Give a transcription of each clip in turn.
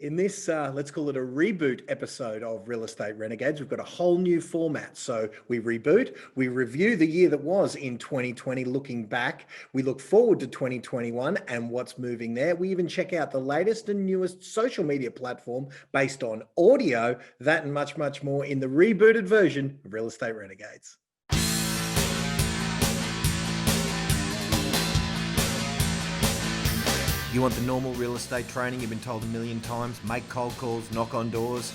In this, let's call it a reboot episode of Real Estate Renegades, we've got a whole new format. So we reboot, we review the year that was in 2020, looking back. We look forward to 2021 and what's moving there. We even check out the latest and newest social media platform based on audio, that and much, much more in the rebooted version of Real Estate Renegades. You want the normal real estate training you've been told a million times? Make cold calls, knock on doors?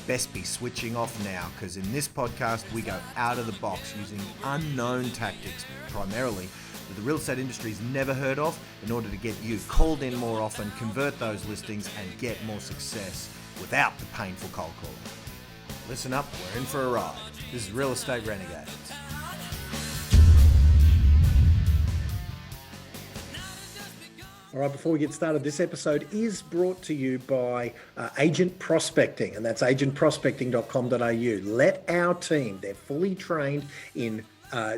Best be switching off now, because in this podcast we go out of the box using unknown tactics, primarily that the real estate industry's never heard of, in order to get you called in more often, convert those listings and get more success without the painful cold calling. Listen up, we're in for a ride. This is Real Estate Renegades. All right, before we get started, this episode is brought to you by Agent Prospecting, and that's agentprospecting.com.au. Let our team, they're fully trained in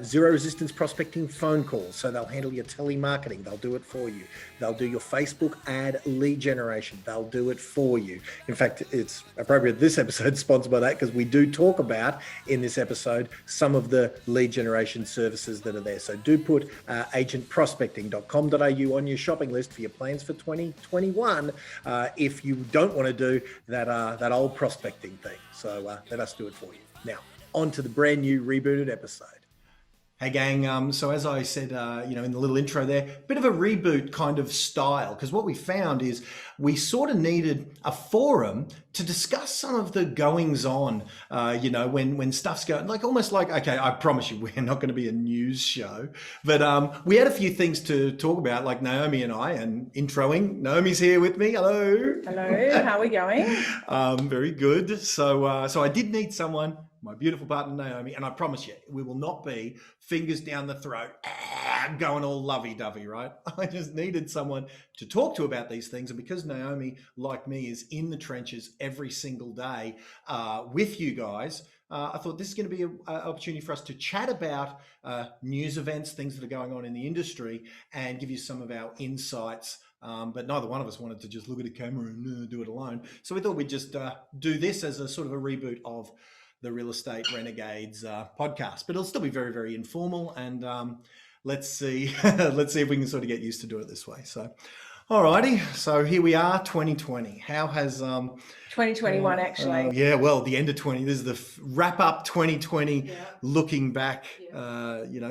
zero resistance prospecting phone calls. So they'll handle your telemarketing. They'll do it for you. They'll do your Facebook ad lead generation. They'll do it for you. In fact, it's appropriate this episode sponsored by that, because we do talk about in this episode some of the lead generation services that are there. So do put agentprospecting.com.au on your shopping list for your plans for 2021 if you don't want to do that old prospecting thing. So let us do it for you. Now, on to the brand new rebooted episode. Hey gang, so as I said, in the little intro there, bit of a reboot kind of style, because what we found is we sort of needed a forum to discuss some of the goings on, when stuff's going, like almost like, okay, I promise you, we're not going to be a news show, but we had a few things to talk about, like Naomi and I, and introing. Naomi's here with me. Hello. Hello, how are we going? Very good. So I did need someone, my beautiful partner Naomi, and I promise you, we will not be fingers down the throat, going all lovey-dovey, right? I just needed someone to talk to about these things, and because Naomi, like me, is in the trenches every single day with you guys, I thought this is going to be an opportunity for us to chat about news events, things that are going on in the industry, and give you some of our insights. But neither one of us wanted to just look at a camera and do it alone. So we thought we'd just do this as a sort of a reboot of the Real Estate Renegades podcast, but it'll still be very, very informal. And let's see if we can sort of get used to do it this way. So, alrighty. So here we are, 2020. How has 2021 actually? Well, the end of 20. This is the wrap up 2020. Yeah. Looking back,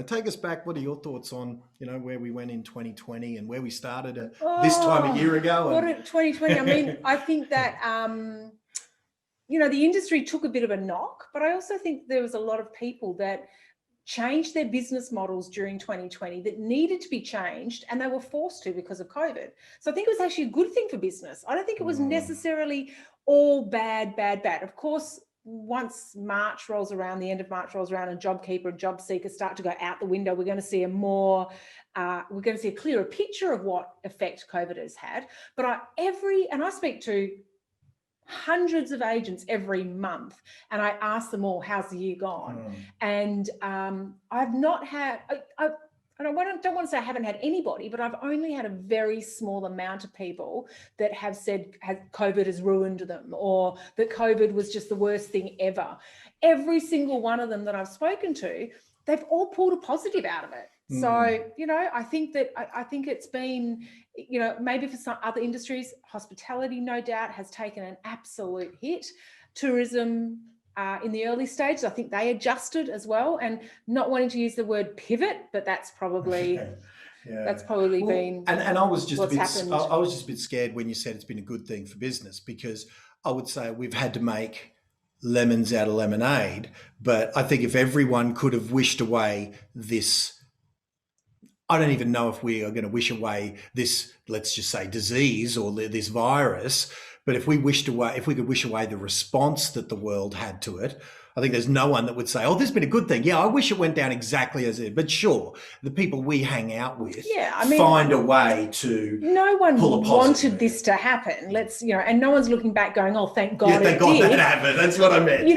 take us back. What are your thoughts on where we went in 2020 and where we started this time a year ago? What 2020? I mean, I think that. The industry took a bit of a knock, but I also think there was a lot of people that changed their business models during 2020 that needed to be changed, and they were forced to because of COVID. So I think it was actually a good thing for business. I don't think it was necessarily all bad. Of course, once March rolls around, the end of March rolls around, and JobKeeper and JobSeeker start to go out the window, we're going to see a clearer picture of what effect COVID has had. But I speak to hundreds of agents every month, and I ask them all, how's the year gone? And I've not had, I don't want to say I haven't had anybody, but I've only had a very small amount of people that have said COVID has ruined them, or that COVID was just the worst thing ever. Every single one of them that I've spoken to, they've all pulled a positive out of it. So, I think it's been, maybe for some other industries, hospitality, no doubt, has taken an absolute hit. Tourism in the early stages, I think they adjusted as well, and not wanting to use the word pivot, but that's probably been and I was just happened. I was just a bit scared when you said it's been a good thing for business, because I would say we've had to make lemons out of lemonade. But I think if everyone could have wished away this, I don't even know if we are going to wish away this, let's just say, disease or this virus. But if we could wish away the response that the world had to it, I think there's no one that would say, oh, this has been a good thing. Yeah, I wish it went down exactly as it did. But sure, the people we hang out with find a way to no one pull a positive. wanted this to happen. And no one's looking back going, oh, thank God thank God that happened. That's what I meant.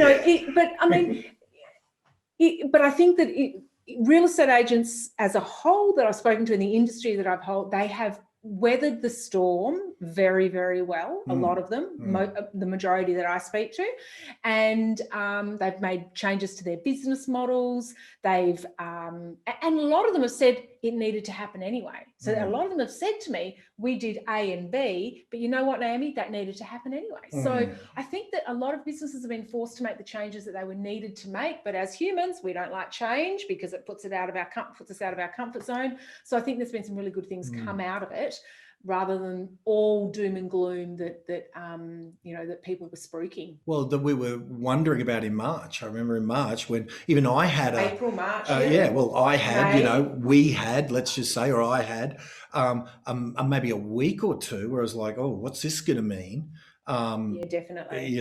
But I think that real estate agents as a whole that I've spoken to in the industry that I've held, they have weathered the storm very, very well. A lot of them, the majority that I speak to, and they've made changes to their business models. They've and a lot of them have said it needed to happen anyway. So a lot of them have said to me, we did A and B, but you know what, Naomi, that needed to happen anyway. So I think that a lot of businesses have been forced to make the changes that they were needed to make, but as humans, we don't like change because it puts us out of our comfort zone. So I think there's been some really good things come out of it, rather than all doom and gloom that people were spruiking. Well, that we were wondering about in March. I remember in March when even I had April, March. I had, May. we had, let's just say, or I had maybe a week or two where I was like, oh, what's this going to mean? Yeah, definitely.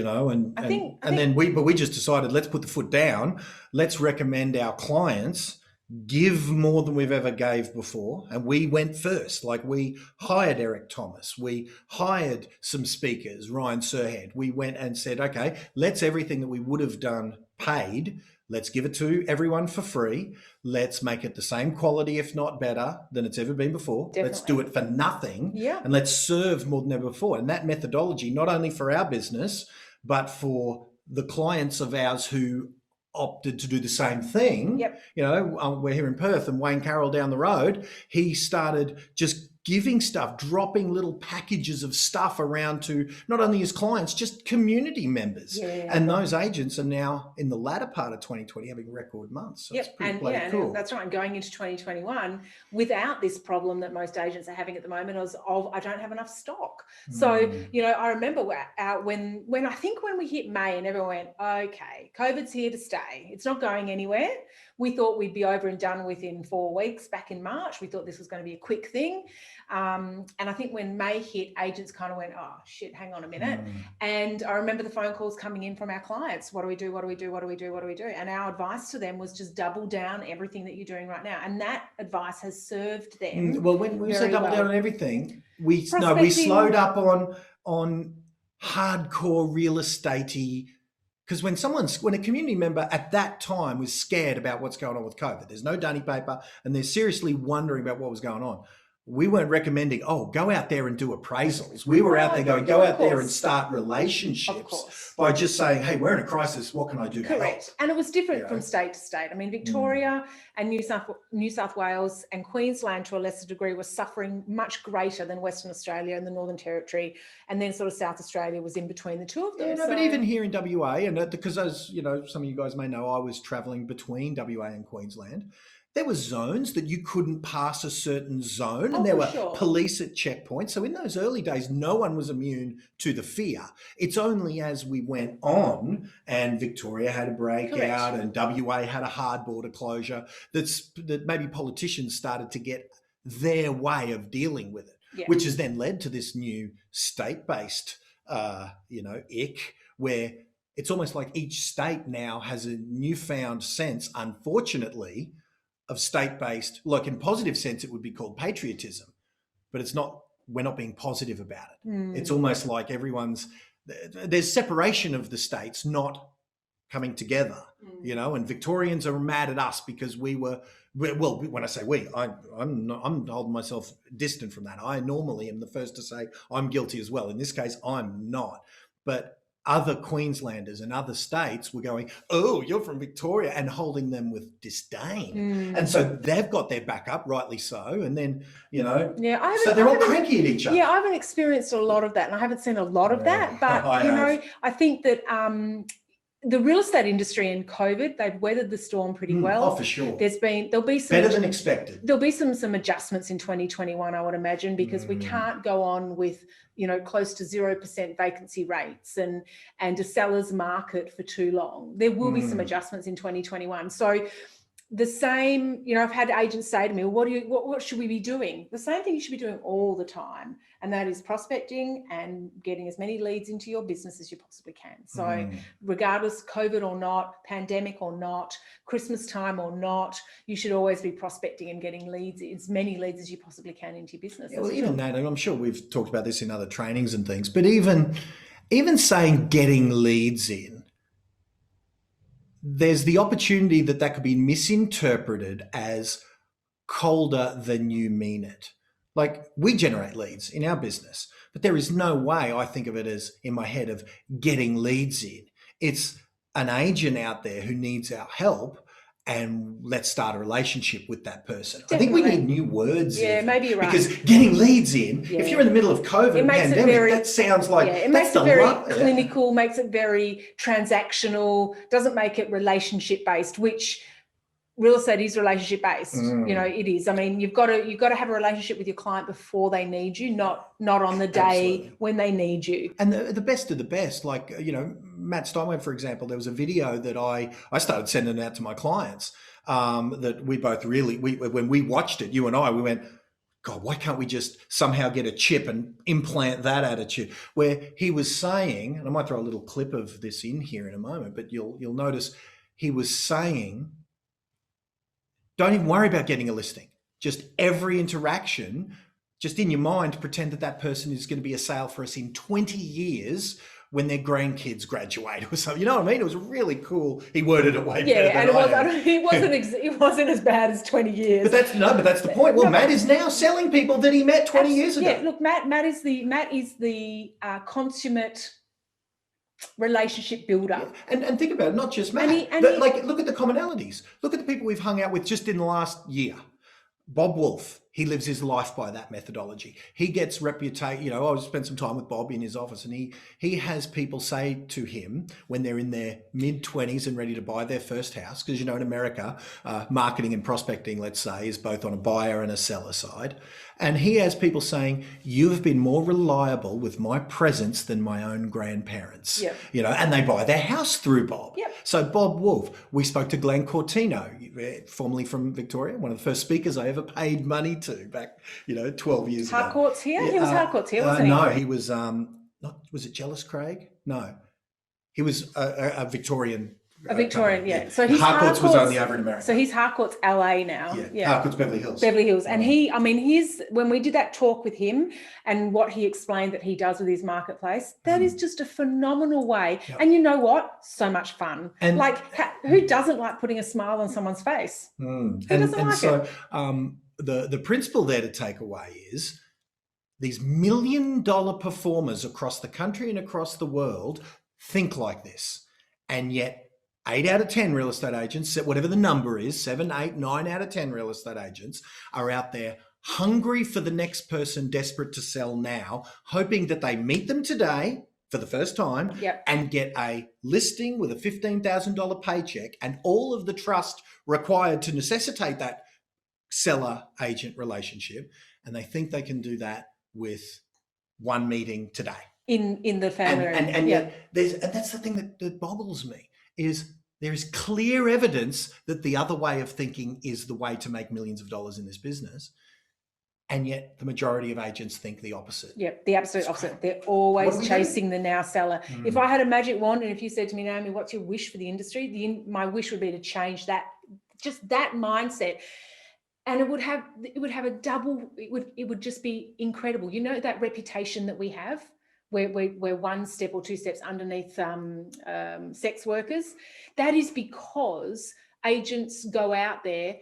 Then we just decided, let's put the foot down. Let's recommend our clients give more than we've ever gave before. And we went first. Like, we hired Eric Thomas. We hired some speakers, Ryan Serhead. We went and said, okay, let's everything that we would have done paid. Let's give it to everyone for free. Let's make it the same quality, if not better, than it's ever been before. Definitely. Let's do it for nothing. Yeah. And let's serve more than ever before. And that methodology, not only for our business, but for the clients of ours who opted to do the same thing. Yep. We're here in Perth, and Wayne Carroll down the road, he started just giving stuff, dropping little packages of stuff around to not only his clients, just community members. Yeah. And those agents are now in the latter part of 2020 having record months. So it's pretty bloody cool. That's right. And going into 2021 without this problem that most agents are having at the moment of I don't have enough stock. So, I remember when we hit May and everyone went, okay, COVID's here to stay. It's not going anywhere. We thought we'd be over and done within 4 weeks back in March. We thought this was going to be a quick thing. And I think when May hit, agents kind of went, oh, shit, hang on a minute. And I remember the phone calls coming in from our clients. What do we do? What do we do? What do we do? What do we do? And our advice to them was just double down everything that you're doing right now. And that advice has served them. Well, when we say double down on everything, we slowed up on hardcore real estate-y. Because when a community member at that time was scared about what's going on with COVID, there's no dunny paper, and they're seriously wondering about what was going on. We weren't recommending, go out there and do appraisals. We were out there going, go out there and start relationships by just saying, hey, we're in a crisis. What can I do to help? Correct. And it was different from state to state. I mean, Victoria and New South Wales and Queensland to a lesser degree were suffering much greater than Western Australia and the Northern Territory. And then sort of South Australia was in between the two of them. But even here in WA, and because as some of you guys may know, I was traveling between WA and Queensland. There were zones that you couldn't pass a certain zone, and there were police at checkpoints. So in those early days, no one was immune to the fear. It's only as we went on and Victoria had a breakout and WA had a hard border closure that maybe politicians started to get their way of dealing with it, which has then led to this new state-based, ick, where it's almost like each state now has a newfound sense, unfortunately, of state-based, like in positive sense, it would be called patriotism, but it's not, we're not being positive about it. It's almost like there's separation of the states, not coming together, and Victorians are mad at us because when I say we, I'm holding myself distant from that. I normally am the first to say I'm guilty as well. In this case, I'm not, but other Queenslanders and other states were going, oh, you're from Victoria, and holding them with disdain. And so they've got their back up, rightly so. And then, so they're all cranky at each other. Yeah, I haven't experienced a lot of that, and I haven't seen a lot of that. But, I think that the real estate industry in COVID, they've weathered the storm pretty well. Oh, for sure. There'll be some better than expected. There'll be some adjustments in 2021, I would imagine, because we can't go on with close to 0% vacancy rates and a seller's market for too long. There will be some adjustments in 2021. So the same, I've had agents say to me, well, what should we be doing? The same thing you should be doing all the time, and that is prospecting and getting as many leads into your business as you possibly can. So regardless, COVID or not, pandemic or not, Christmas time or not, you should always be prospecting and getting leads, as many leads as you possibly can into your business. Yeah, well, even that, and I'm sure we've talked about this in other trainings and things, but even saying getting leads in, there's the opportunity that could be misinterpreted as colder than you mean it. Like, we generate leads in our business, but there is no way I think of it as, in my head, of getting leads in. It's an agent out there who needs our help, and let's start a relationship with that person. Definitely. I think we need new words. Yeah, maybe you're right. Because getting leads in, Yeah. if you're in the middle of COVID and pandemic, that sounds like it makes it very clinical, Yeah. makes it very transactional, doesn't make it relationship based, which real estate is relationship based. You know, it is. I mean, you've got to have a relationship with your client before they need you, not on the day Absolutely. when they need you. And the best of the best, like, you know, Matt Steinway, for example, there was a video that I started sending out to my clients that we both really, when we watched it, you and I, we went, God, why can't we just somehow get a chip and implant that attitude? Where he was saying, and I might throw a little clip of this in here in a moment, but you'll notice he was saying, don't even worry about getting a listing. Just every interaction, just in your mind, pretend that person is going to be a sale for us in 20 years when their grandkids graduate or something. You know what I mean? It was really cool. He worded it way better than it wasn't as bad as 20 years. But that's the point. Well, Matt is now selling people that he met 20 years ago. Yeah, look, Matt is the consummate relationship builder. Yeah. And think about it, not just Matt. Look at the commonalities. Look at the people we've hung out with just in the last year. Bob Wolf, he lives his life by that methodology. He gets reputation. You know, I spent some time with Bob in his office, and he has people say to him when they're in their mid-20s and ready to buy their first house, because, you know, in America, marketing and prospecting, let's say, is both on a buyer and a seller side. And he has people saying, you have been more reliable with my presence than my own grandparents. Yep. You know, and they buy their house through Bob. Yep. So Bob Wolf, we spoke to Glenn Cortino, formerly from Victorian, one of the first speakers I ever paid money to back, 12 years ago. Harcourt's here? He was Harcourt's here, wasn't he? No, he was, was it Jealous Craig? No. He was a Victorian. A Victorian, yeah. So Harcourt's was only over in America. So he's Harcourt's LA now. Yeah. Harcourt's Beverly Hills. Beverly Hills. And when we did that talk with him and what he explained that he does with his marketplace, that is just a phenomenal way. Yep. And you know what? So much fun. And who doesn't like putting a smile on someone's face? Who doesn't like it? The principle there to take away is these $1 million performers across the country and across the world think like this. And yet 8 out of 10 real estate agents, whatever the number is, 7, 8, 9 out of 10 real estate agents are out there hungry for the next person, desperate to sell now, hoping that they meet them today for the first time and get a listing with a $15,000 paycheck and all of the trust required to necessitate that seller-agent relationship. And they think they can do that with one meeting today. In the family. And yet that's the thing that boggles me. Is there is clear evidence that the other way of thinking is the way to make millions of dollars in this business. And yet the majority of agents think the opposite. Yep, the absolute opposite. They're always chasing the now seller. If I had a magic wand and if you said to me, Naomi, what's your wish for the industry? My wish would be to change that, just that mindset. And it would have a double, it would just be incredible. You know, that reputation that we have, we're one step or two steps underneath sex workers. That is because agents go out there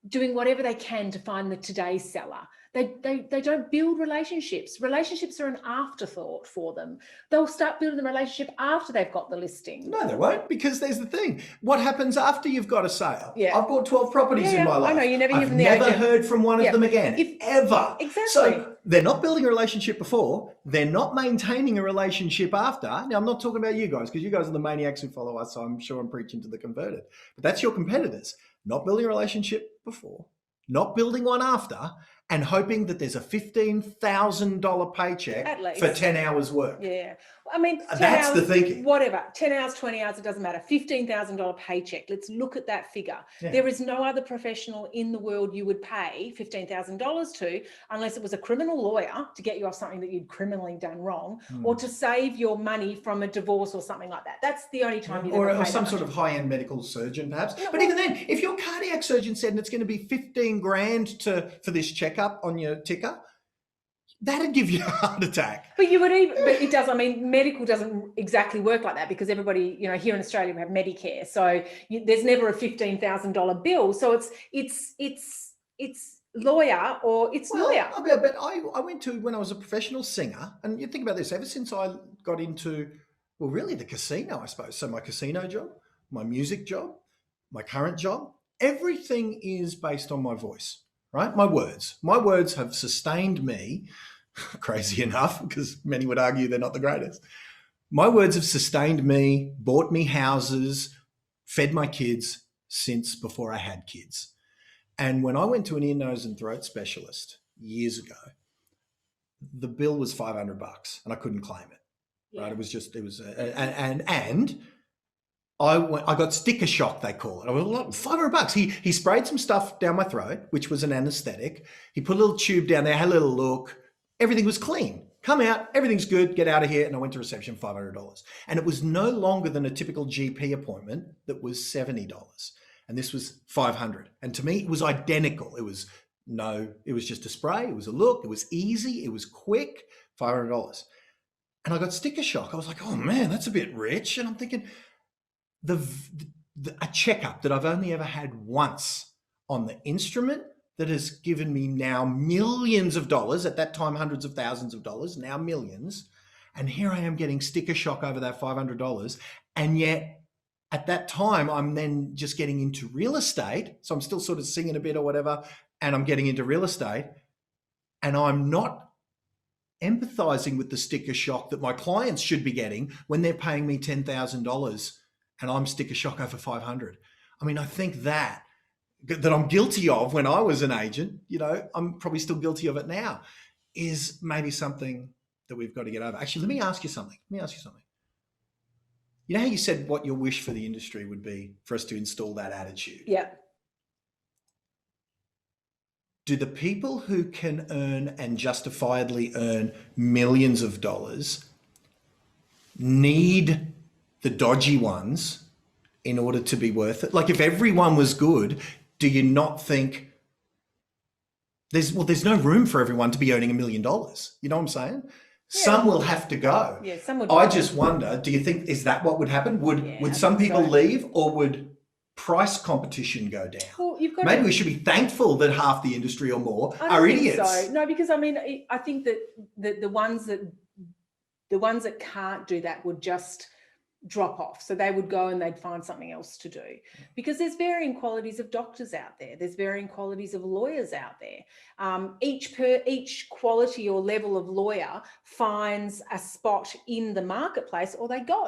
doing whatever they can to find the today's seller. They don't build relationships. Relationships are an afterthought for them. They'll start building the relationship after they've got the listing. No, they won't, because there's the thing. What happens after you've got a sale? Yeah. I've bought 12 properties in my life. I know, you never hear from the agent. I've agent. never heard from one of them again, ever. Exactly. So they're not building a relationship before. They're not maintaining a relationship after. Now, I'm not talking about you guys, because you guys are the maniacs who follow us, so I'm sure I'm preaching to the converted. But that's your competitors. Not building a relationship before, not building one after, and hoping that there's a $15,000 paycheck for 10 hours work. Yeah. I mean, that's hours, the thinking. Whatever, 10 hours, 20 hours, it doesn't matter. $15,000 paycheck. Let's look at that figure. Yeah. There is no other professional in the world you would pay $15,000 to, unless it was a criminal lawyer to get you off something that you'd criminally done wrong, or to save your money from a divorce or something like that. That's the only time you'd ever pay or some sort of high-end medical surgeon, perhaps. No, but even then, if your cardiac surgeon said it's going to be $15,000 for this checkup on your ticker, that'd give you a heart attack. But it does. I mean, medical doesn't exactly work like that, because everybody, here in Australia we have Medicare, so there's never a $15,000 bill. So it's lawyer or it's lawyer. But I went to, when I was a professional singer, and you think about this, ever since I got into, well, really the casino, I suppose. So my casino job, my music job, my current job, everything is based on my voice, right? My words. My words have sustained me, crazy enough, because many would argue they're not the greatest. My words have sustained me, bought me houses, fed my kids since before I had kids. And when I went to an ear, nose and throat specialist years ago, the bill was $500 and I couldn't claim it. Yeah. Right? And I got sticker shock, they call it. I was like, $500. He sprayed some stuff down my throat, which was an anesthetic. He put a little tube down there, had a little look. Everything was clean. Come out, everything's good, get out of here. And I went to reception, $500. And it was no longer than a typical GP appointment that was $70. And this was $500. And to me, it was identical. It was just a spray. It was a look. It was easy. It was quick, $500. And I got sticker shock. I was like, oh man, that's a bit rich. And I'm thinking a checkup that I've only ever had once on the instrument that has given me now millions of dollars, at that time, hundreds of thousands of dollars, now millions. And here I am getting sticker shock over that $500. And yet at that time, I'm then just getting into real estate. So I'm still sort of singing a bit or whatever, and I'm getting into real estate, and I'm not empathizing with the sticker shock that my clients should be getting when they're paying me $10,000 and I'm sticker shock over 500. I mean, I think that I'm guilty of when I was an agent, I'm probably still guilty of it now, is maybe something that we've got to get over. Actually, let me ask you something. You know how you said what your wish for the industry would be for us to install that attitude? Yeah. Do the people who can earn and justifiably earn millions of dollars need the dodgy ones in order to be worth it? Like, if everyone was good, do you not think there's no room for everyone to be earning $1 million? You know what I'm saying? Yeah. Some will have to go. Yeah, some would. I just wonder, do you think, is that what would happen? Would some people leave, or would price competition go down? Well, maybe we should be thankful that half the industry or more are idiots. So. No, because I mean, I think that the ones that can't do that would just drop off. So they would go and they'd find something else to do, because there's varying qualities of doctors out there. There's varying qualities of lawyers out there. Each quality or level of lawyer finds a spot in the marketplace, or they go.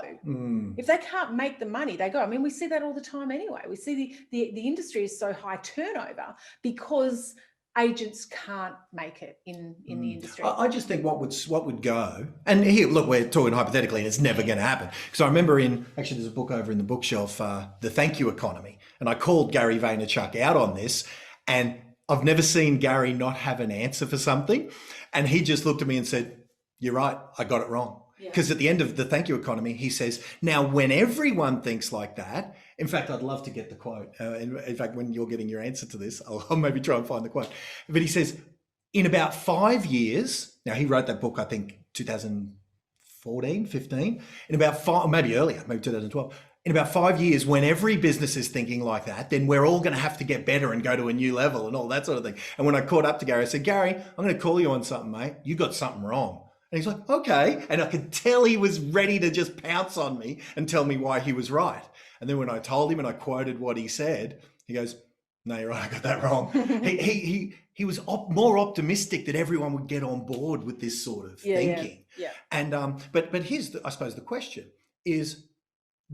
If they can't make the money, they go. I mean, we see that all the time anyway. We see the industry is so high turnover because agents can't make it in the industry. I just think what would go, and here, look, we're talking hypothetically, and it's never going to happen. Because I remember there's a book over in the bookshelf, The Thank You Economy, and I called Gary Vaynerchuk out on this, and I've never seen Gary not have an answer for something, and he just looked at me and said, "You're right, I got it wrong." Because at the end of The Thank You Economy, he says, now when everyone thinks like that, in fact, I'd love to get the quote. In fact, when you're getting your answer to this, I'll maybe try and find the quote. But he says, in about 5 years, now he wrote that book, I think 2014, 15, in about 5, maybe earlier, maybe 2012. In about 5 years, when every business is thinking like that, then we're all going to have to get better and go to a new level and all that sort of thing. And when I caught up to Gary, I said, Gary, I'm going to call you on something, mate. You got something wrong. And he's like, okay. And I could tell he was ready to just pounce on me and tell me why he was right. And then when I told him and I quoted what he said, he goes, no, you're right, I got that wrong. He was more optimistic that everyone would get on board with this sort of thinking. Yeah. And but here's, I suppose, the question is,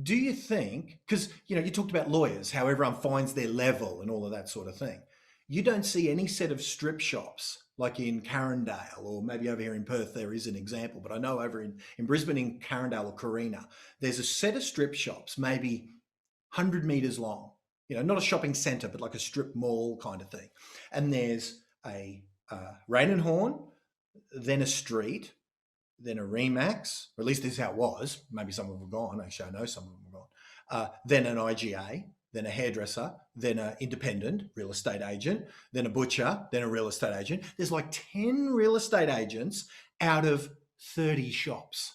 do you think, because, you talked about lawyers, how everyone finds their level and all of that sort of thing. You don't see any set of strip shops like in Carindale, or maybe over here in Perth, there is an example, but I know over in Brisbane, in Carindale or Carina, there's a set of strip shops, maybe 100 meters long, not a shopping center, but like a strip mall kind of thing. And there's a Rain and Horn, then a street, then a Remax, or at least this is how it was. Maybe some of them are gone. Actually, I know some of them are gone. Then an IGA, then a hairdresser, then an independent real estate agent, then a butcher, then a real estate agent. There's like 10 real estate agents out of 30 shops.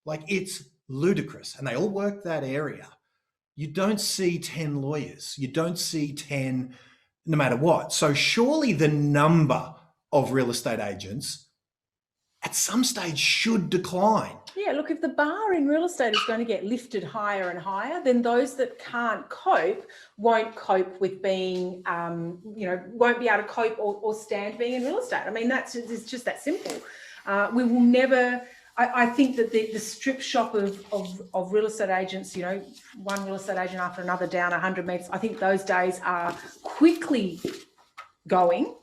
Like, it's ludicrous. And they all work that area. You don't see 10 lawyers. You don't see 10 no matter what. So surely the number of real estate agents at some stage should decline. Yeah, look, if the bar in real estate is going to get lifted higher and higher, then those that can't cope won't cope with being, won't be able to cope or stand being in real estate. I mean, it's just that simple. We will never. I think that the strip shop of real estate agents, one real estate agent after another down 100 metres, I think those days are quickly going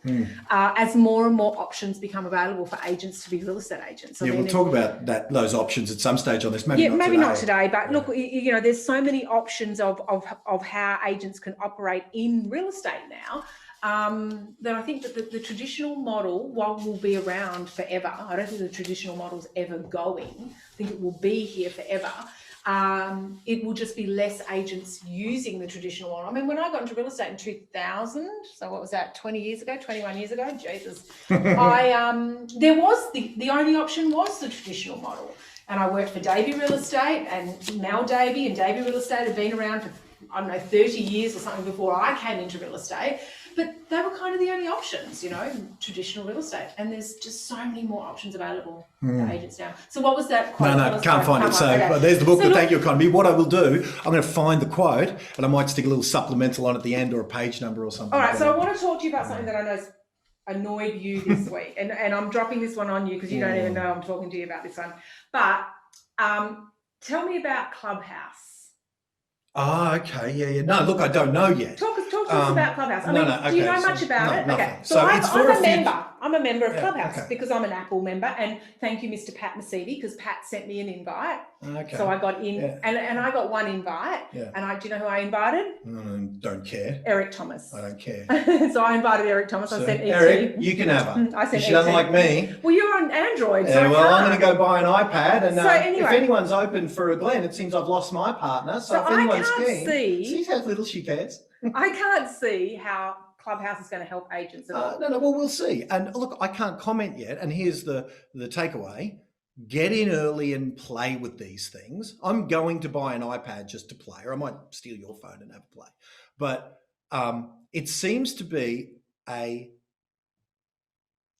as more and more options become available for agents to be real estate agents. We'll talk about those options at some stage on this. Maybe not today, but look, there's so many options of how agents can operate in real estate now. That I think that the traditional model, while will be around forever, I don't think the traditional model's ever going. I think it will be here forever. It will just be less agents using the traditional model. I mean, when I got into real estate in 2000, so what was that, 21 years ago, Jesus, there was the only option was the traditional model. And I worked for Davey Real Estate, and Mel Davey and Davey Real Estate had been around for, 30 years or something before I came into real estate. But they were kind of the only options, traditional real estate. And there's just so many more options available for agents now. So what was that quote? No, can't find it. So there's the book, The Thank You Economy. What I will do, I'm going to find the quote, and I might stick a little supplemental on at the end or a page number or something. All right, so I want to talk to you about something that I know's annoyed you this week. And I'm dropping this one on you because you don't even know I'm talking to you about this one. But tell me about Clubhouse. Oh, okay. Yeah. No, look, I don't know yet. Talk to us about Clubhouse. Do you know much about it? Nothing. Okay. So I'm a member. I'm a member of Yeah, Clubhouse okay. because I'm an Apple member. And thank you, Mr. Pat Masidi, because Pat sent me an invite. Okay. So I got in, and I got one invite. Yeah. And do you know who I invited? Don't care. Eric Thomas. I don't care. So I invited Eric Thomas. So, I sent Eric, you can have her. I sent she doesn't ET. like me. Well, you're on Android. Yeah, So I'm going to go buy an iPad. And So anyway. if anyone's open for a Glen, it seems I've lost my partner. So if anyone's keen, see how little she cares. I can't see how Clubhouse is going to help agents at all. No, well, we'll see. And look, I can't comment yet. And here's the takeaway. Get in early and play with these things. I'm going to buy an iPad just to play, or I might steal your phone and have a play. But it seems to be a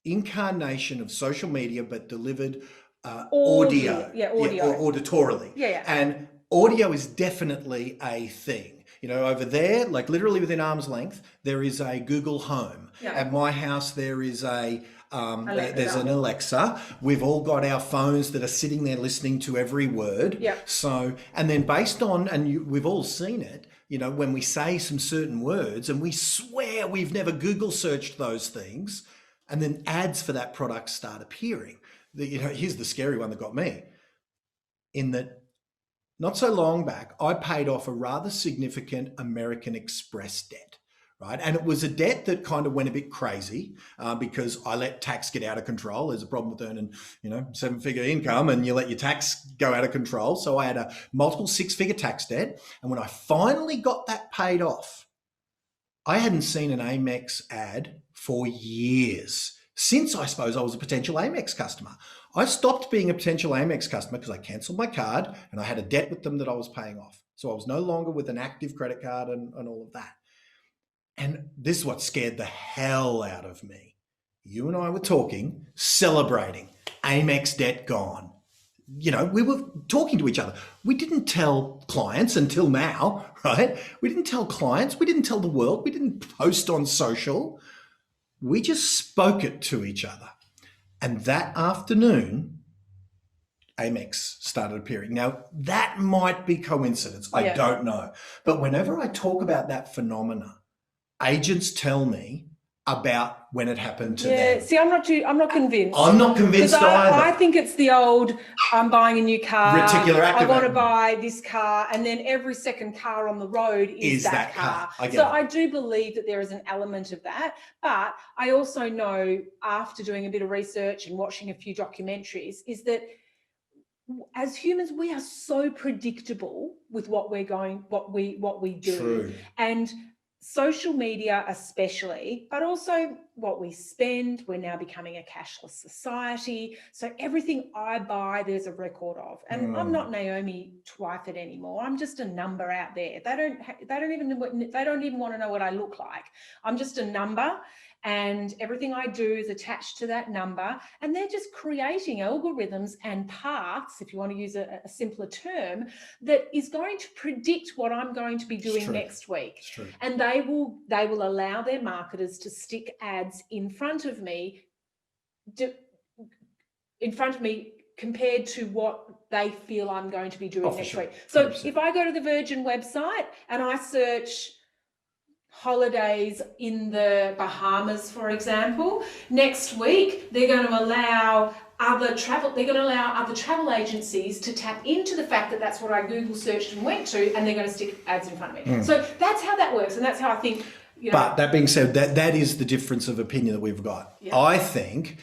incarnation of social media, but delivered audio. Or auditorily. Yeah. And audio is definitely a thing. Over there, like literally within arm's length, there is a Google Home. Yeah. At my house, there is there's an Alexa. We've all got our phones that are sitting there listening to every word. Yeah. So, and then based on, we've all seen it, when we say some certain words and we swear we've never Google searched those things, and then ads for that product start appearing. Here's the scary one that got me. In that, not so long back, I paid off a rather significant American Express debt, right? And it was a debt that kind of went a bit crazy because I let tax get out of control. There's a problem with earning, 7-figure income and you let your tax go out of control. So I had a multiple 6-figure tax debt. And when I finally got that paid off, I hadn't seen an Amex ad for years. Since I suppose I was a potential Amex customer. I stopped being a potential Amex customer because I cancelled my card and I had a debt with them that I was paying off. So I was no longer with an active credit card and all of that. And this is what scared the hell out of me. You and I were talking, celebrating, Amex debt gone. We were talking to each other. We didn't tell clients until now, right? We didn't tell clients. We didn't tell the world. We didn't post on social. We just spoke it to each other. And that afternoon, Amex started appearing. Now, that might be coincidence. I don't know. But whenever I talk about that phenomena, agents tell me about when it happened to them. Yeah, see, I'm not convinced. I'm not convinced either. I think it's the old, I'm buying a new car. Reticular activator. I want to buy this car. And then every second car on the road is that car. I do believe that there is an element of that. But I also know, after doing a bit of research and watching a few documentaries, is that as humans, we are so predictable with what we do. True. And social media especially, but also what we spend. We're now becoming a cashless society. So everything I buy, there's a record of. And I'm not Naomi Twyford anymore. I'm just a number out there. They don't even want to know what I look like. I'm just a number, and everything I do is attached to that number. And they're just creating algorithms and paths, if you want to use a simpler term, that is going to predict what I'm going to be doing next week. And they will allow their marketers to stick ads in front of me compared to what they feel I'm going to be doing next week. So 100%. If I go to the Virgin website and I search holidays in the Bahamas, for example, next week they're going to allow other travel agencies to tap into the fact that that's what I Google searched and went to, and they're going to stick ads in front of me. So that's how that works, and that's how I think. But that being said, that is the difference of opinion that we've got. Yeah. I think,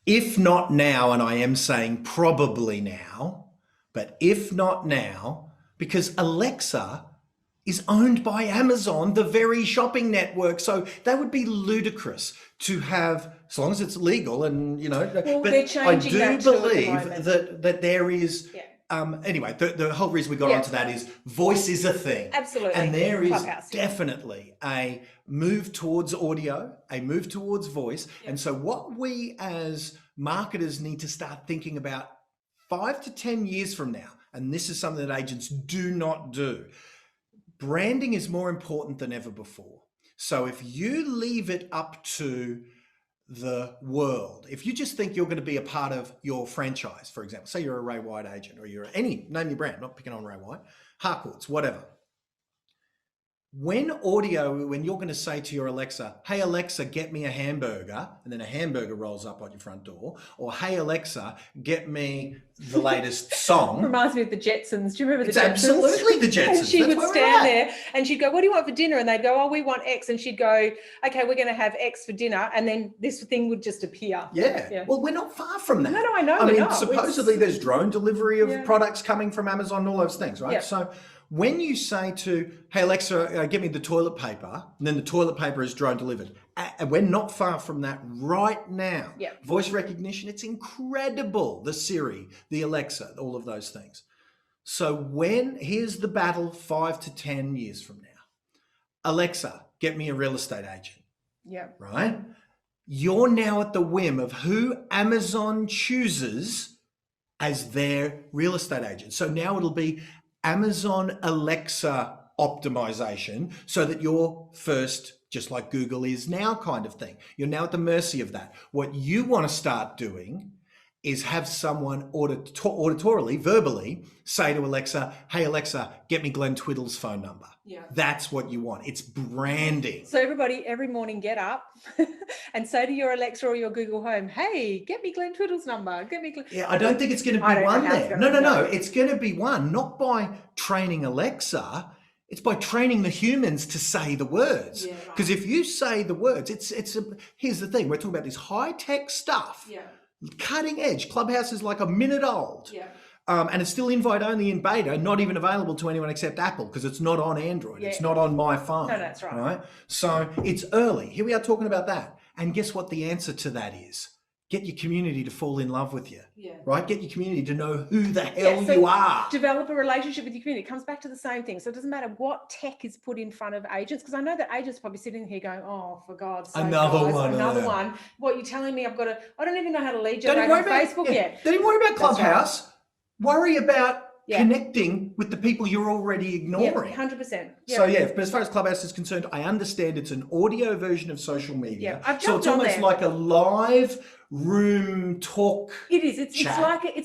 if not now, and I am saying probably now, but if not now, because Alexa is owned by Amazon, the very shopping network. So that would be ludicrous to have, as long as it's legal and, well, but I do believe that there is, anyway, the whole reason we got onto that is voice is a thing. Absolutely. And there is definitely a move towards audio, a move towards voice. Yeah. And so what we as marketers need to start thinking about 5 to 10 years from now, and this is something that agents do not do, branding is more important than ever before. So if you leave it up to the world, if you just think you're going to be a part of your franchise, for example, say you're a Ray White agent, or you're name your brand, not picking on Ray White, Harcourts, whatever. When you're going to say to your Alexa, hey, Alexa, get me a hamburger, and then a hamburger rolls up on your front door, or hey, Alexa, get me the latest song. Reminds me of the Jetsons. Do you remember the Jetsons? Absolutely the Jetsons. And she would stand there and she'd go, what do you want for dinner? And they'd go, oh, we want X. And she'd go, okay, we're going to have X for dinner. And then this thing would just appear. Yeah. Well, we're not far from that. No, I know. I mean, supposedly there's drone delivery of products coming from Amazon and all those things, right? Yeah. So when you say to, hey, Alexa, get me the toilet paper, and then the toilet paper is drone delivered, we're not far from that right now. Yep. Voice recognition, it's incredible. The Siri, the Alexa, all of those things. So here's the battle 5 to 10 years from now. Alexa, get me a real estate agent. Yeah. Right? You're now at the whim of who Amazon chooses as their real estate agent. So now it'll be Amazon Alexa optimization, so that you're first, just like Google is now, kind of thing. You're now at the mercy of that. What you want to start doing is have someone auditorily, verbally say to Alexa, hey, Alexa, get me Glenn Twiddle's phone number. Yeah. That's what you want. It's branding. So everybody, every morning, get up and say to your Alexa or your Google Home, hey, get me Glenn Twiddle's number. Get me Glenn. Yeah, I don't think it's going to be one there. No. It's going to be one, not by training Alexa. It's by training the humans to say the words. Because if you say the words, here's the thing. We're talking about this high-tech stuff. Yeah. Cutting edge. Clubhouse is like a minute old. Yeah. And it's still invite only in beta, not even available to anyone except Apple, because it's not on Android. Yeah. It's not on my phone. No, that's right. So it's early. Here we are talking about that. And guess what the answer to that is? Get your community to fall in love with you. Yeah. Right? Get your community to know who the hell you are. Develop a relationship with your community. It comes back to the same thing. So it doesn't matter what tech is put in front of agents, because I know that agents are probably sitting here going, oh, for God's sake, another one. What, you're telling me I don't even know how to lead generate on Facebook yet. Don't even worry about Clubhouse. Right. Worry about connecting with the people you're already ignoring. Yeah, 100%. Yep. So but as far as Clubhouse is concerned, I understand it's an audio version of social media. Yeah, so it's almost like a live room talk. It is. It's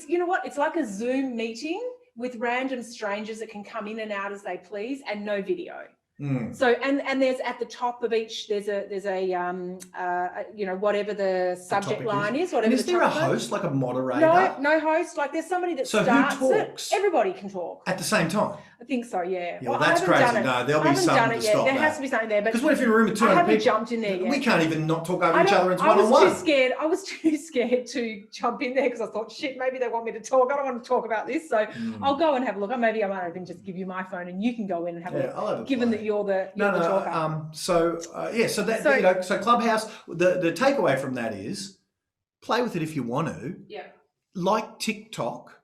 you know what? It's like a Zoom meeting with random strangers that can come in and out as they please, and no video. So and there's at the top of each there's a whatever the subject line is, whatever. And is there a host, like a moderator? No host. Like there's somebody that starts who talks? it. Everybody can talk at the same time. I think so. Yeah. Well, that's crazy. No, there'll be something to stop that. There has to be something there. Because what if you're in a room with 200 people? I haven't jumped in there yet. We can't even not talk over each other. It's one-on-one. I was too scared to jump in there because I thought, shit, maybe they want me to talk. I don't want to talk about this. So I'll go and have a look. Or maybe I might even just give you my phone and you can go in and have a look. Given that you're the talker. So Clubhouse. The takeaway from that is play with it if you want to. Yeah. Like TikTok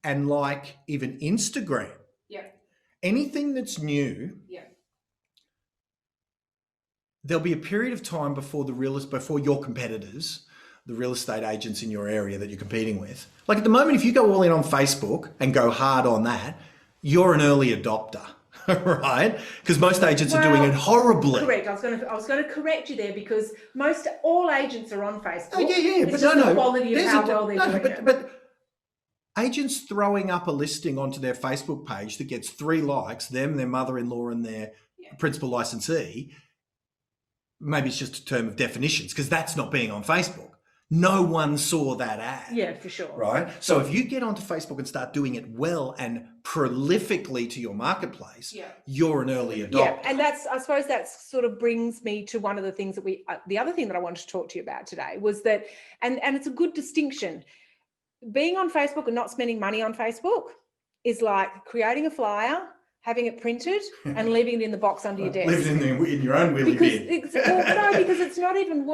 and like even Instagram. Yeah. Anything that's new. Yeah. There'll be a period of time before your competitors, the real estate agents in your area that you're competing with. Like at the moment, if you go all in on Facebook and go hard on that, you're an early adopter, right? Because most agents are doing it horribly. Correct. I was going to correct you there because all agents are on Facebook. Oh, yeah. It's just the quality of how well they're doing it. But agents throwing up a listing onto their Facebook page that gets 3 likes, them, their mother-in-law, and their principal licensee. Maybe it's just a term of definitions because that's not being on Facebook. No one saw that ad. Yeah, for sure. Right? So if you get onto Facebook and start doing it well and prolifically to your marketplace, you're an early adopter. Yeah, and I suppose that sort of brings me to one of the things that the other thing that I wanted to talk to you about today was that, and it's a good distinction. Being on Facebook and not spending money on Facebook is like creating a flyer, having it printed and leaving it in the box under your desk. Leaving it in your own wheelie bin. Because it's not even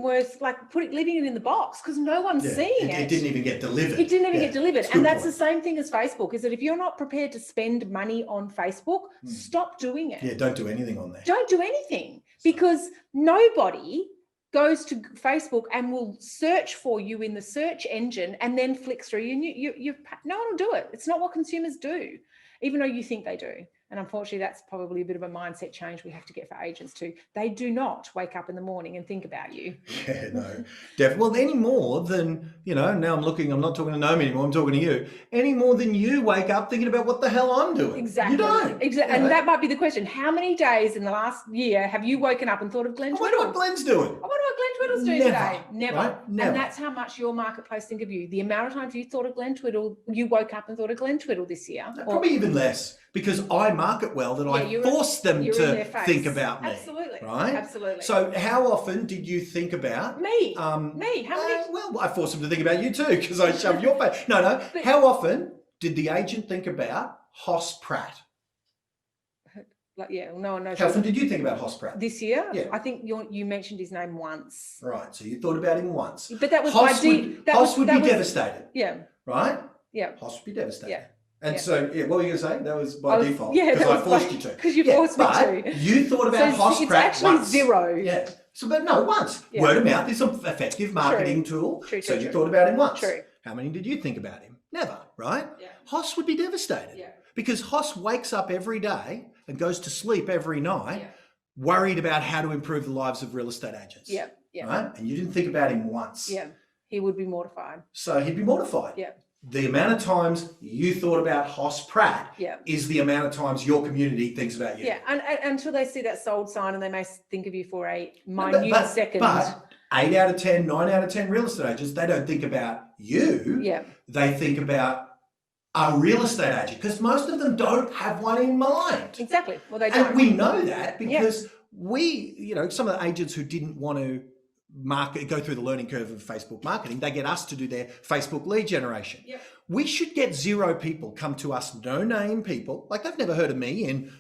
worth like leaving it in the box because no one's seeing it. It didn't even get delivered. It didn't even get delivered. And that's the same thing as Facebook, is that if you're not prepared to spend money on Facebook, stop doing it. Yeah, don't do anything on there. Don't do anything because nobody goes to Facebook and will search for you in the search engine and then flick through you. And no one will do it. It's not what consumers do, even though you think they do. And unfortunately, that's probably a bit of a mindset change we have to get for agents too. They do not wake up in the morning and think about you. Yeah, no, definitely. Well, any more than, now I'm not talking to Naomi anymore, I'm talking to you. Any more than you wake up thinking about what the hell I'm doing. Exactly. You don't. Exactly. And that might be the question. How many days in the last year have you woken up and thought of Glenn Twiddle? I wonder what Glenn's doing. I wonder what Glenn Twiddle's doing today. Never. Right? Never. And that's how much your marketplace think of you. The amount of times you thought of Glenn Twiddle, you woke up and thought of Glenn Twiddle this year. No, probably even less, because I market well that I force them to think about me. Absolutely. Right? Absolutely. So how often did you think about me? Me. How many? Well, I force them to think about you too, because I shove your face. No. But how often did the agent think about Hoss Pratt? No one knows. How often did you think about Hoss Pratt? This year? Yeah. I think you mentioned his name once. Right, so you thought about him once. But that was Hoss would be devastated. Yeah. Right? Yeah. Hoss would be devastated. Yeah. And so, what were you going to say? That was by default. Yeah, because I forced you to. Because you forced me to. You thought about Hoss Pratt once. It's actually 0. Yeah. So, but no, once. Yeah. Word of mouth is an effective marketing tool. True. So you thought about him once. True. How many did you think about him? Never, right? Yeah. Hoss would be devastated. Yeah. Because Hoss wakes up every day and goes to sleep every night worried about how to improve the lives of real estate agents. Yeah. Yeah. Right? And you didn't think about him once. Yeah. He would be mortified. So he'd be mortified. Yeah. The amount of times you thought about Hoss Pratt is the amount of times your community thinks about you. Yeah, and until they see that sold sign and they may think of you for a minute second. But 8 out of 10, 9 out of 10 real estate agents, they don't think about you. Yeah. They think about a real estate agent, because most of them don't have one in mind. Exactly. Well, they don't. And we know that because some of the agents who didn't want to go through the learning curve of Facebook marketing, they get us to do their Facebook lead generation. Yeah. We should get 0 people come to us, no name people, like they've never heard of me in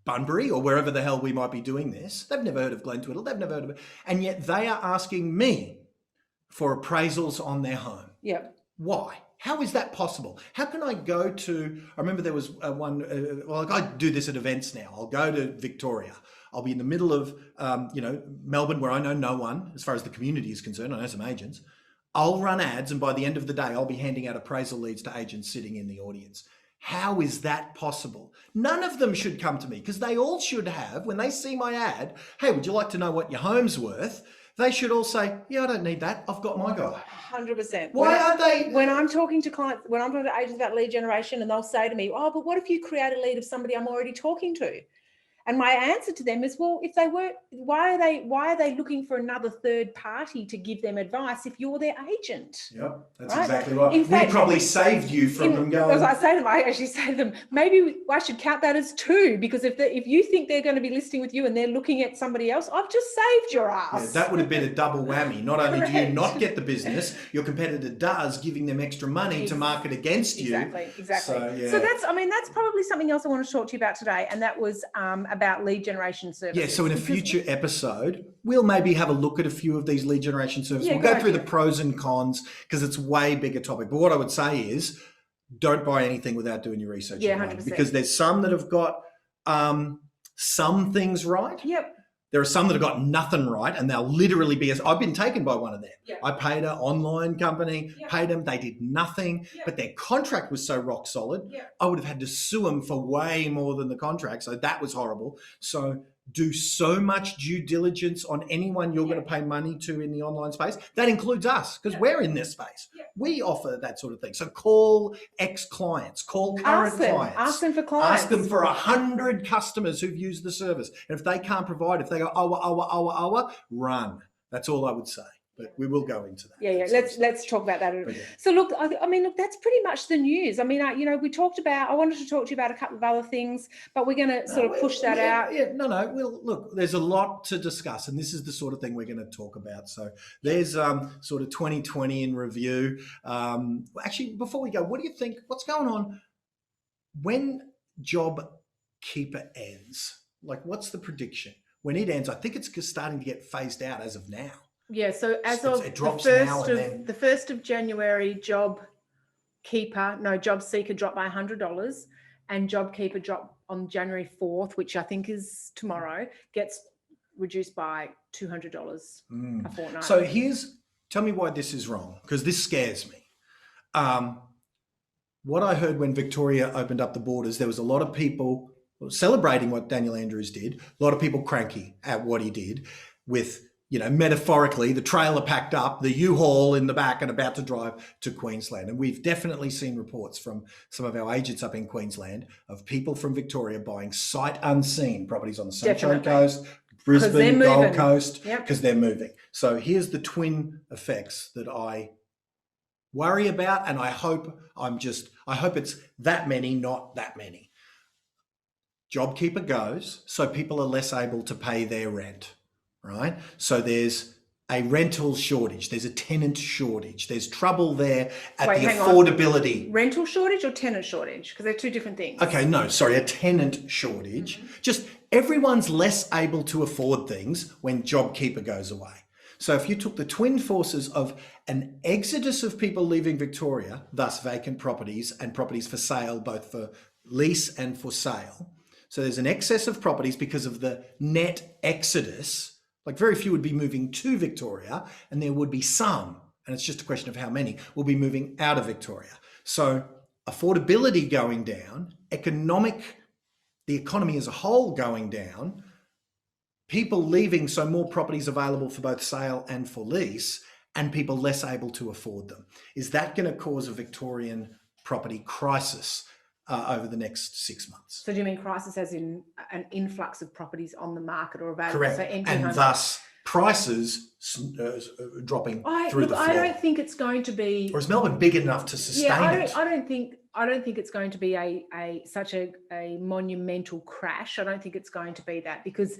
Bunbury or wherever the hell we might be doing this. They've never heard of Glenn Twiddle. They've never heard of it. And yet they are asking me for appraisals on their home. Yeah. Why? How is that possible? How can I go to, I remember there was one, I do this at events now. I'll go to Victoria. I'll be in the middle of, Melbourne, where I know no one as far as the community is concerned. I know some agents. I'll run ads, and by the end of the day, I'll be handing out appraisal leads to agents sitting in the audience. How is that possible? None of them should come to me, because they all should have, when they see my ad, hey, would you like to know what your home's worth? They should all say, yeah, I don't need that. I've got my guy. 100%. Why aren't they? When I'm talking to clients, when I'm talking to agents about lead generation, and they'll say to me, oh, but what if you create a lead of somebody I'm already talking to? And my answer to them is, well, if they were, why are they looking for another third party to give them advice if you're their agent? Yep, that's exactly right. In fact, we probably saved you from them going. As I say to them, I actually say to them, maybe I should count that as 2, because if you think they're going to be listing with you and they're looking at somebody else, I've just saved your ass. Yeah, that would have been a double whammy. Not only do you not get the business, your competitor does, giving them extra money to market against you. Exactly. So that's probably something else I want to talk to you about today, and that was about about lead generation services. Yeah, so in a future episode, we'll maybe have a look at a few of these lead generation services. Yeah, We'll good go through idea. the pros and cons because it's a way bigger topic. But what I would say is don't buy anything without doing your research. Yeah, online, 100%. because there's some that have got some things right. Yep. There are some that have got nothing right, and they'll literally be as I've been taken by one of them. Yeah. I paid an online company, Yeah. paid them, they did nothing, Yeah. but their contract was so rock solid. Yeah. I would have had to sue them for way more than the contract. So that was horrible. So do so much due diligence on anyone you're going to pay money to in the online space. That includes us, because we're in this space. Yeah. We offer that sort of thing. So call ex-clients, call current clients. Ask them for clients. Ask them for 100 customers who've used the service. And if they can't provide, if they go, run. That's all I would say. But we will go into that. Yeah. Let's talk about that. But yeah. So look, I mean, look, that's pretty much the news. I mean, we talked about. I wanted to talk to you about a couple of other things, but we're going to sort of push that out. Yeah, no. Well, look, there's a lot to discuss, and this is the sort of thing we're going to talk about. So there's sort of 2020 in review. Actually, before we go, what do you think? What's going on when JobKeeper ends? Like, what's the prediction when it ends? I think it's starting to get phased out as of now. Yeah, so as of it drops now and then. the 1st of January, JobSeeker dropped by $100, and JobKeeper dropped on January 4th, which I think is tomorrow, gets reduced by $200 a fortnight. So tell me why this is wrong, because this scares me. What I heard when Victoria opened up the borders, there was a lot of people celebrating what Daniel Andrews did, a lot of people cranky at what he did with, metaphorically, the trailer packed up, the U-Haul in the back and about to drive to Queensland. And we've definitely seen reports from some of our agents up in Queensland of people from Victoria buying sight unseen properties on the Sunshine Coast, Brisbane, Gold Coast, because they're moving. So here's the twin effects that I worry about, and I hope it's that many, not that many. JobKeeper goes, so people are less able to pay their rent. Right? So there's a rental shortage. There's a tenant shortage. There's trouble there at the affordability. Rental shortage or tenant shortage? Because they're two different things. Okay, no, sorry, a tenant shortage. Mm-hmm. Just everyone's less able to afford things when JobKeeper goes away. So if you took the twin forces of an exodus of people leaving Victoria, thus vacant properties and properties for sale, both for lease and for sale. So there's an excess of properties because of the net exodus. Like very few would be moving to Victoria, and there would be some, and it's just a question of how many, will be moving out of Victoria. So affordability going down, the economy as a whole going down, people leaving, so more properties available for both sale and for lease, and people less able to afford them. Is that going to cause a Victorian property crisis over the next 6 months? So do you mean crisis as in an influx of properties on the market or available? Correct. So and thus prices dropping through the floor. I don't think it's going to be. Or is Melbourne big enough to sustain it? I don't think it's going to be such a monumental crash. I don't think it's going to be that, because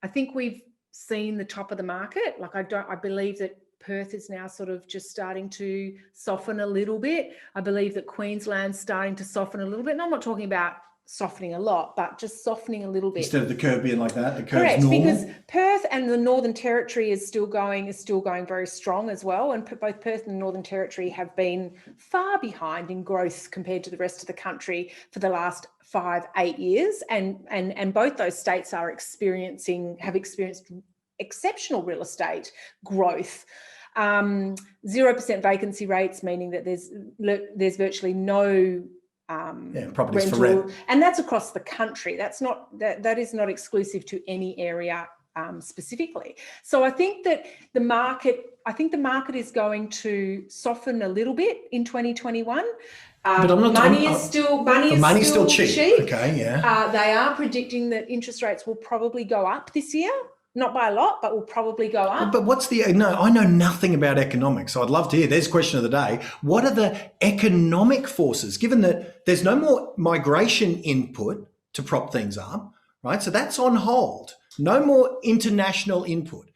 I think we've seen the top of the market. Like I believe that Perth is now sort of just starting to soften a little bit. I believe that Queensland's starting to soften a little bit. And I'm not talking about softening a lot, but just softening a little bit. Instead of the curve being like that, the curve's correct, normal. because Perth and the Northern Territory is still going very strong as well. And both Perth and the Northern Territory have been far behind in growth compared to the rest of the country for the last 5-8 years. And both those states have experienced exceptional real estate growth. 0% vacancy rates, meaning that there's virtually no properties rental, for rent, and that's across the country. That is not exclusive to any area specifically. So I think that the market is going to soften a little bit in 2021. But I'm not. Money's still cheap. Okay, yeah. They are predicting that interest rates will probably go up this year. Not by a lot, but will probably go up. But I know nothing about economics, so I'd love to hear. There's question of the day. What are the economic forces, given that there's no more migration input to prop things up, right? So that's on hold. No more international input.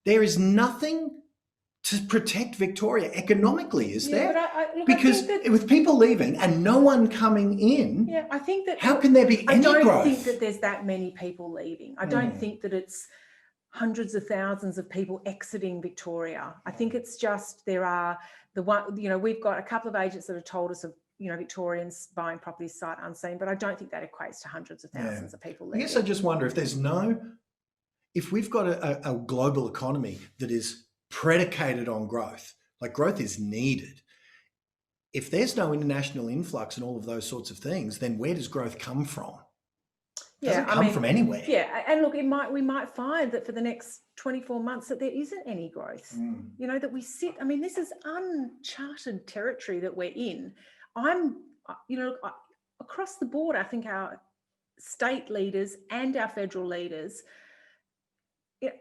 There is nothing to protect Victoria economically, is there? But look, Because I think that, with people leaving and no one coming in, I think that, how can there be any growth? I don't think that there's that many people leaving. I don't think that it's hundreds of thousands of people exiting Victoria. I think it's just there are we've got a couple of agents that have told us of Victorians buying properties sight unseen, but I don't think that equates to hundreds of thousands of people leaving. I guess I just wonder if we've got a global economy that is predicated on growth, like growth is needed. If there's no international influx and all of those sorts of things, then where does growth come from? It doesn't come from anywhere. Yeah, and look, we might find that for the next 24 months that there isn't any growth. That we sit. This is uncharted territory that we're in. Across the board, I think our state leaders and our federal leaders,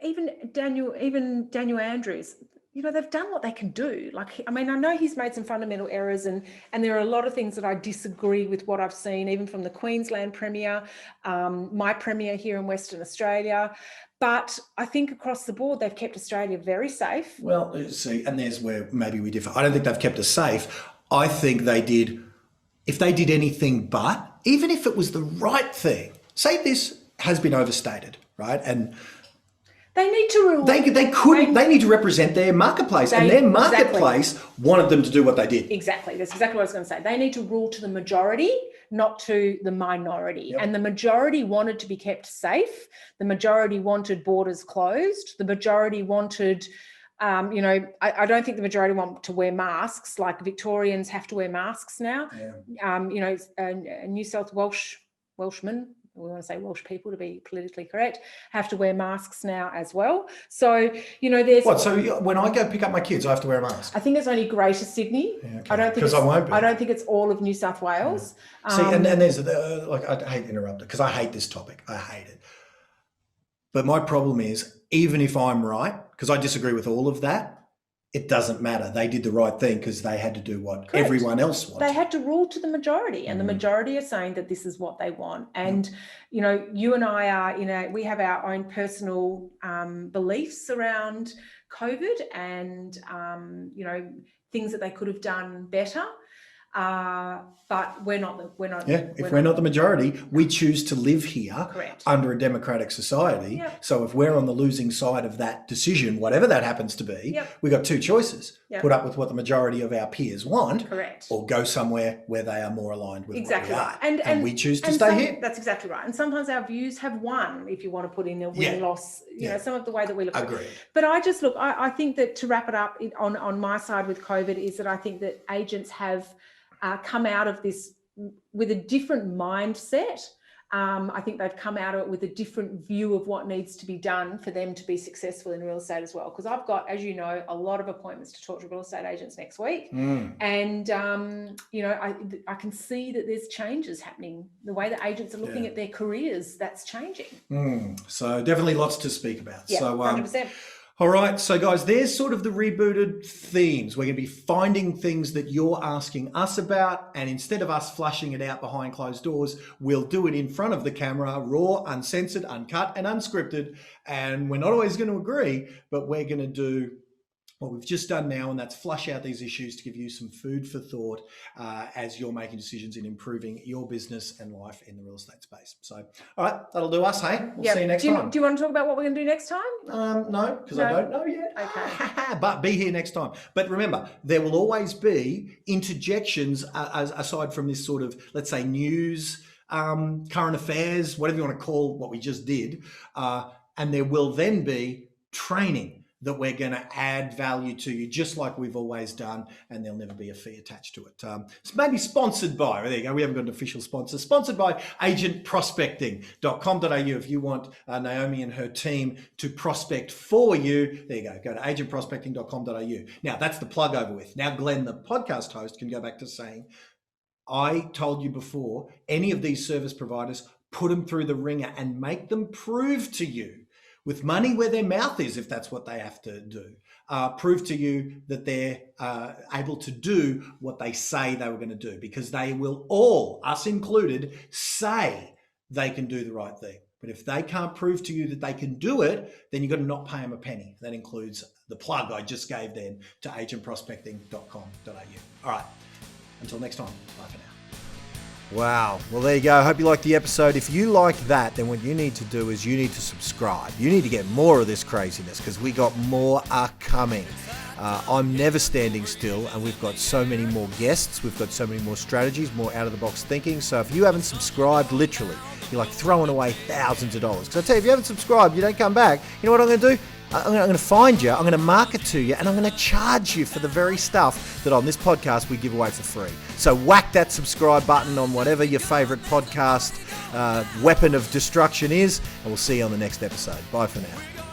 even Daniel Andrews, they've done what they can do. I know he's made some fundamental errors, and there are a lot of things that I disagree with what I've seen, even from the Queensland Premier, my Premier here in Western Australia. But I think across the board, they've kept Australia very safe. Well, see, and there's where maybe we differ. I don't think they've kept us safe. I think they did, if they did anything but, even if it was the right thing, say this has been overstated, right? And they need to rule. They need to represent their marketplace, and their marketplace wanted them to do what they did. Exactly. That's exactly what I was going to say. They need to rule to the majority, not to the minority. Yep. And the majority wanted to be kept safe. The majority wanted borders closed. The majority wanted, I don't think the majority want to wear masks. Like Victorians have to wear masks now. Yeah. New South Welshmen, we want to say Welsh people to be politically correct, have to wear masks now as well. So, there's... What, so when I go pick up my kids, I have to wear a mask? I think it's only Greater Sydney. Yeah, okay. Because I won't be. I don't think it's all of New South Wales. Yeah. See, and there's, I hate to interrupt it, because I hate this topic. I hate it. But my problem is, even if I'm right, because I disagree with all of that, it doesn't matter. They did the right thing because they had to do what everyone else wanted. They had to rule to the majority, and the majority are saying that this is what they want. And, you and I are we have our own personal beliefs around COVID and, things that they could have done better. But we're not. If we're not the majority, we choose to live here under a democratic society. Yep. So if we're on the losing side of that decision, whatever that happens to be, we've got two choices. Yep. Put up with what the majority of our peers want, or go somewhere where they are more aligned with what we are. And we choose to stay here. That's exactly right. And sometimes our views have won, if you want to put in a win-loss, some of the way that we look at it. But I think that to wrap it up on my side with COVID is that I think that agents have come out of this with a different mindset. I think they've come out of it with a different view of what needs to be done for them to be successful in real estate as well. Because I've got, as you know, a lot of appointments to talk to real estate agents next week. And, I can see that there's changes happening. The way that agents are looking at their careers, that's changing. So definitely lots to speak about. Yeah, so 100%. All right, so guys, there's sort of the rebooted themes. We're going to be finding things that you're asking us about, and instead of us flushing it out behind closed doors, we'll do it in front of the camera, raw, uncensored, uncut, and unscripted. And we're not always going to agree, but we're going to do what we've just done now, and that's flush out these issues to give you some food for thought as you're making decisions in improving your business and life in the real estate space. So, all right, that'll do us, hey? We'll see you next time. Do you want to talk about what we're going to do next time? No, because I don't know yet. Okay. But be here next time. But remember, there will always be interjections aside from this sort of, let's say, news, current affairs, whatever you want to call what we just did. And there will then be training that we're going to add value to you, just like we've always done, and there'll never be a fee attached to it. It's maybe sponsored by, there you go, we haven't got an official sponsor, sponsored by agentprospecting.com.au. If you want Naomi and her team to prospect for you, there you go to agentprospecting.com.au. Now, that's the plug over with. Now, Glenn, the podcast host, can go back to saying, I told you before, any of these service providers, put them through the ringer and make them prove to you, with money where their mouth is, if that's what they have to do, prove to you that they're able to do what they say they were going to do, because they will all, us included, say they can do the right thing. But if they can't prove to you that they can do it, then you've got to not pay them a penny. That includes the plug I just gave then to agentprospecting.com.au. All right, until next time, bye for now. Wow. Well, there you go. I hope you liked the episode. If you like that, then what you need to do is you need to subscribe. You need to get more of this craziness because we got more are coming. I'm never standing still, and we've got so many more guests. We've got so many more strategies, more out-of-the-box thinking. So if you haven't subscribed, literally, you're like throwing away thousands of dollars. Because I tell you, if you haven't subscribed, you don't come back. You know what I'm going to do? I'm going to find you, I'm going to market to you, and I'm going to charge you for the very stuff that on this podcast we give away for free. So whack that subscribe button on whatever your favorite podcast weapon of destruction is, and we'll see you on the next episode. Bye for now.